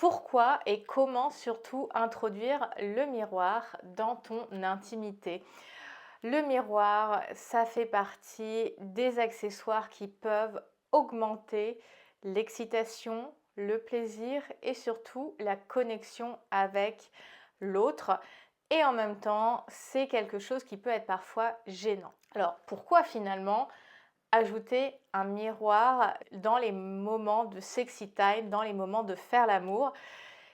Pourquoi et comment surtout introduire le miroir dans ton intimité? Le miroir, ça fait partie des accessoires qui peuvent augmenter l'excitation, le plaisir et surtout la connexion avec l'autre. Et en même temps, c'est quelque chose qui peut être parfois gênant. Alors pourquoi finalement ajouter un miroir dans les moments de sexy time, dans les moments de faire l'amour?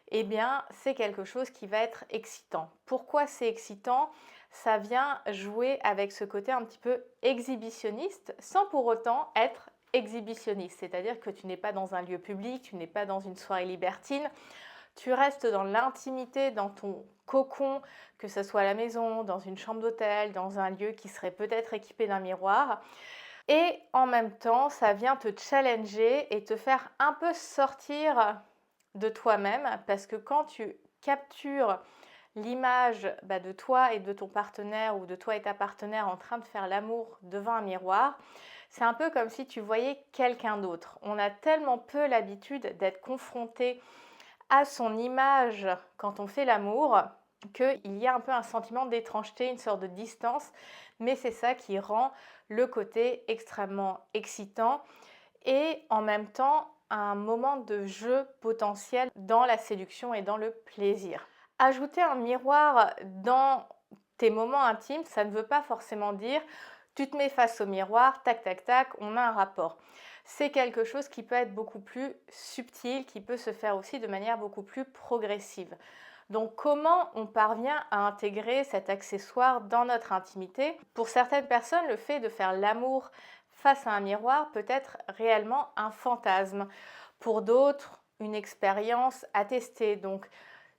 Eh bien, c'est quelque chose qui va être excitant. Pourquoi c'est excitant? Ça vient jouer avec ce côté un petit peu exhibitionniste sans pour autant être exhibitionniste. C'est-à-dire que tu n'es pas dans un lieu public, tu n'es pas dans une soirée libertine, tu restes dans l'intimité, dans ton cocon, que ce soit à la maison, dans une chambre d'hôtel, dans un lieu qui serait peut-être équipé d'un miroir. Et en même temps, ça vient te challenger et te faire un peu sortir de toi-même, parce que quand tu captures l'image de toi et de ton partenaire ou de toi et ta partenaire en train de faire l'amour devant un miroir, c'est un peu comme si tu voyais quelqu'un d'autre. On a tellement peu l'habitude d'être confronté à son image quand on fait l'amour qu'il y a un peu un sentiment d'étrangeté, une sorte de distance, mais c'est ça qui rend le côté extrêmement excitant et en même temps un moment de jeu potentiel dans la séduction et dans le plaisir. Ajouter un miroir dans tes moments intimes, ça ne veut pas forcément dire tu te mets face au miroir, tac tac tac, on a un rapport. C'est quelque chose qui peut être beaucoup plus subtil, qui peut se faire aussi de manière beaucoup plus progressive. Donc comment on parvient à intégrer cet accessoire dans notre intimité? Pour certaines personnes, le fait de faire l'amour face à un miroir peut être réellement un fantasme. Pour d'autres, une expérience à tester. Donc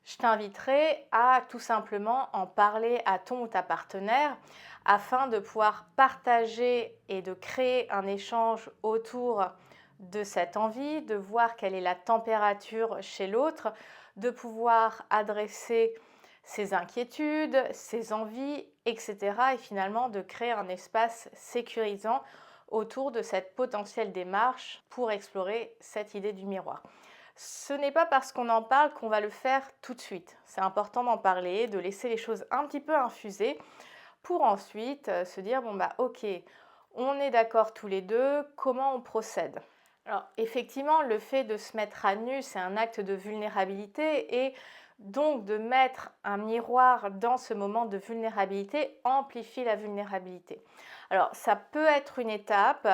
je t'inviterai à tout simplement en parler à ton ou ta partenaire afin de pouvoir partager et de créer un échange autour de cette envie, de voir quelle est la température chez l'autre, de pouvoir adresser ses inquiétudes, ses envies, etc. et finalement de créer un espace sécurisant autour de cette potentielle démarche pour explorer cette idée du miroir. Ce n'est pas parce qu'on en parle qu'on va le faire tout de suite. C'est important d'en parler, de laisser les choses un petit peu infuser pour ensuite se dire bon bah ok, on est d'accord tous les deux, comment on procède? Alors effectivement, le fait de se mettre à nu, c'est un acte de vulnérabilité et donc de mettre un miroir dans ce moment de vulnérabilité amplifie la vulnérabilité. Alors ça peut être une étape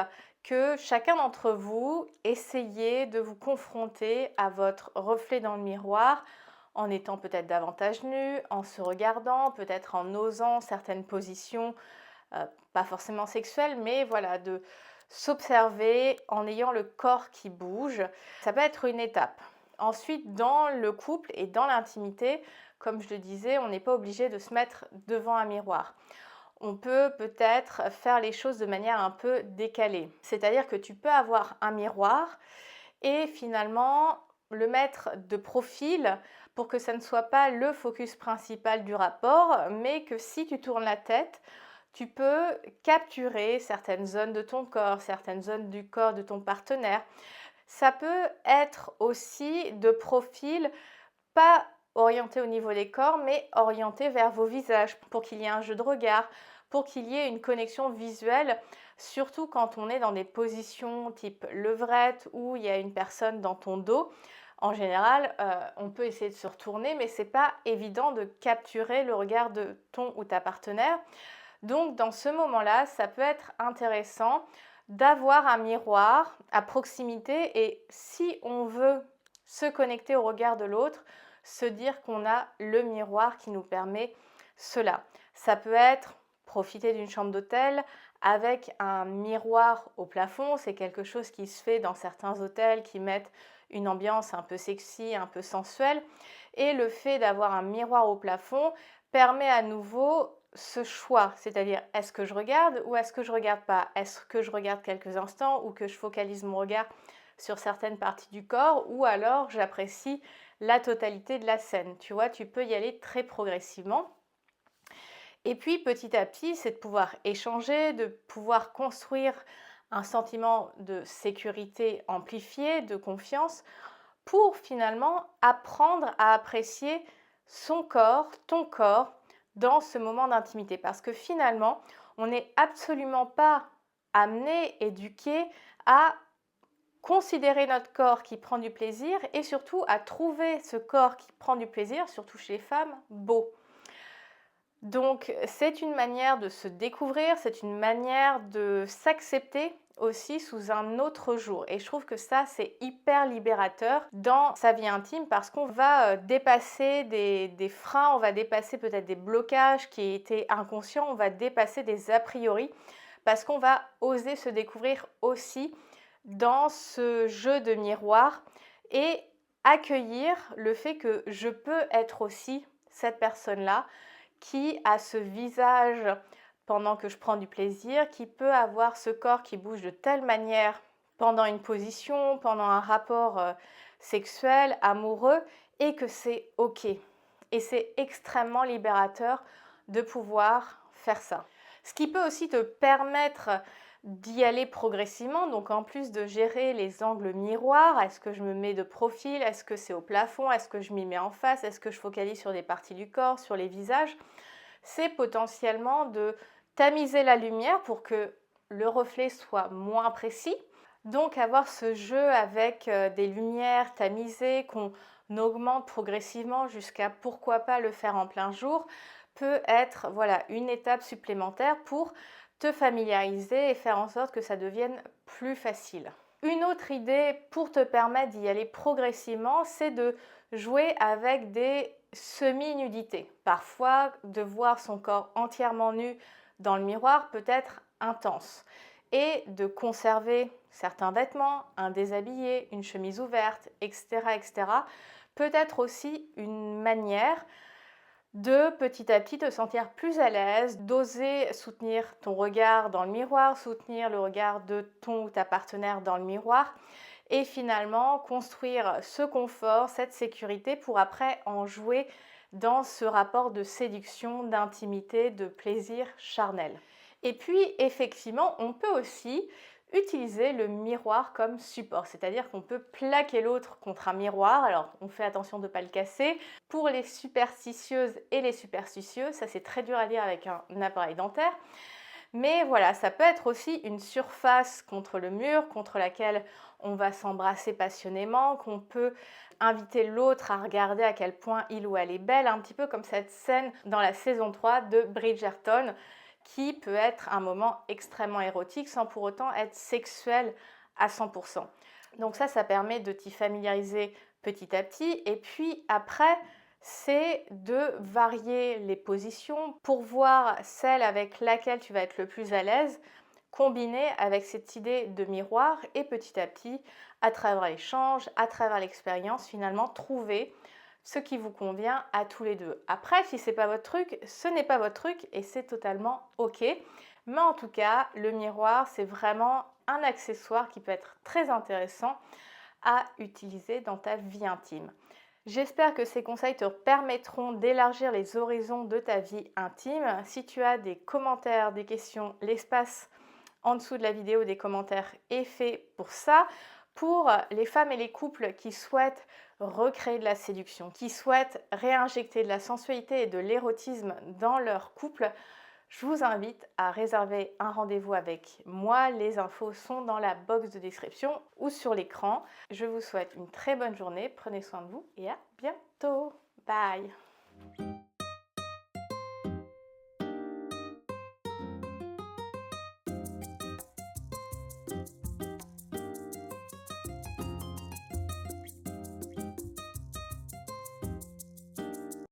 que chacun d'entre vous essayez de vous confronter à votre reflet dans le miroir en étant peut-être davantage nu, en se regardant, peut-être en osant certaines positions, pas forcément sexuelles, mais voilà, de s'observer en ayant le corps qui bouge. Ça peut être une étape. Ensuite, dans le couple et dans l'intimité, comme je le disais, on n'est pas obligé de se mettre devant un miroir. On peut peut-être faire les choses de manière un peu décalée. C'est-à-dire que tu peux avoir un miroir et finalement le mettre de profil pour que ça ne soit pas le focus principal du rapport, mais que si tu tournes la tête, tu peux capturer certaines zones de ton corps, certaines zones du corps de ton partenaire. Ça peut être aussi de profil, pas orienté au niveau des corps, mais orienté vers vos visages, pour qu'il y ait un jeu de regard, pour qu'il y ait une connexion visuelle, surtout quand on est dans des positions type levrette où il y a une personne dans ton dos. En général, on peut essayer de se retourner, mais c'est pas évident de capturer le regard de ton ou ta partenaire. Donc dans ce moment-là, ça peut être intéressant d'avoir un miroir à proximité et si on veut se connecter au regard de l'autre, se dire qu'on a le miroir qui nous permet cela. Ça peut être profiter d'une chambre d'hôtel avec un miroir au plafond, c'est quelque chose qui se fait dans certains hôtels qui mettent une ambiance un peu sexy, un peu sensuelle. Et le fait d'avoir un miroir au plafond permet à nouveau ce choix, c'est-à-dire est-ce que je regarde ou est-ce que je regarde pas? Est-ce que je regarde quelques instants ou que je focalise mon regard sur certaines parties du corps ou alors j'apprécie la totalité de la scène. Tu vois, tu peux y aller très progressivement. Et puis petit à petit, c'est de pouvoir échanger, de pouvoir construire un sentiment de sécurité amplifié, de confiance, pour finalement apprendre à apprécier son corps, ton corps, dans ce moment d'intimité. Parce que finalement, on n'est absolument pas amené, éduqué à considérer notre corps qui prend du plaisir et surtout à trouver ce corps qui prend du plaisir, surtout chez les femmes, beau. Donc c'est une manière de se découvrir, c'est une manière de s'accepter aussi sous un autre jour. Et je trouve que ça, c'est hyper libérateur dans sa vie intime parce qu'on va dépasser des freins, on va dépasser peut-être des blocages qui étaient inconscients, on va dépasser des a priori parce qu'on va oser se découvrir aussi dans ce jeu de miroir et accueillir le fait que je peux être aussi cette personne-là qui a ce visage pendant que je prends du plaisir, qui peut avoir ce corps qui bouge de telle manière pendant une position, pendant un rapport sexuel, amoureux, et que c'est OK. Et c'est extrêmement libérateur de pouvoir faire ça. Ce qui peut aussi te permettre d'y aller progressivement, donc en plus de gérer les angles miroirs, est-ce que je me mets de profil, est-ce que c'est au plafond, est-ce que je m'y mets en face, est-ce que je focalise sur des parties du corps, sur les visages, c'est potentiellement de tamiser la lumière pour que le reflet soit moins précis. Donc avoir ce jeu avec des lumières tamisées qu'on augmente progressivement jusqu'à pourquoi pas le faire en plein jour peut être voilà, une étape supplémentaire pour te familiariser et faire en sorte que ça devienne plus facile. Une autre idée pour te permettre d'y aller progressivement, c'est de jouer avec des semi-nudités. Parfois, de voir son corps entièrement nu dans le miroir peut être intense. Et de conserver certains vêtements, un déshabillé, une chemise ouverte, etc., etc., peut être aussi une manière de petit à petit te sentir plus à l'aise, d'oser soutenir ton regard dans le miroir, soutenir le regard de ton ou ta partenaire dans le miroir et finalement construire ce confort, cette sécurité pour après en jouer dans ce rapport de séduction, d'intimité, de plaisir charnel. Et puis effectivement, on peut aussi utiliser le miroir comme support, c'est-à-dire qu'on peut plaquer l'autre contre un miroir. Alors on fait attention de ne pas le casser. Pour les superstitieuses et les superstitieux, ça c'est très dur à dire avec un appareil dentaire, mais voilà, ça peut être aussi une surface contre le mur, contre laquelle on va s'embrasser passionnément, qu'on peut inviter l'autre à regarder à quel point il ou elle est belle, un petit peu comme cette scène dans la saison 3 de Bridgerton, qui peut être un moment extrêmement érotique sans pour autant être sexuel à 100%. Donc ça permet de t'y familiariser petit à petit. Et puis après, c'est de varier les positions pour voir celle avec laquelle tu vas être le plus à l'aise, combinée avec cette idée de miroir et petit à petit, à travers l'échange, à travers l'expérience, finalement trouver ce qui vous convient à tous les deux. Après, si ce n'est pas votre truc, ce n'est pas votre truc et c'est totalement OK. Mais en tout cas, le miroir, c'est vraiment un accessoire qui peut être très intéressant à utiliser dans ta vie intime. J'espère que ces conseils te permettront d'élargir les horizons de ta vie intime. Si tu as des commentaires, des questions, l'espace en dessous de la vidéo des commentaires est fait pour ça. Pour les femmes et les couples qui souhaitent recréer de la séduction, qui souhaitent réinjecter de la sensualité et de l'érotisme dans leur couple, je vous invite à réserver un rendez-vous avec moi. Les infos sont dans la box de description ou sur l'écran. Je vous souhaite une très bonne journée, prenez soin de vous et à bientôt. Bye!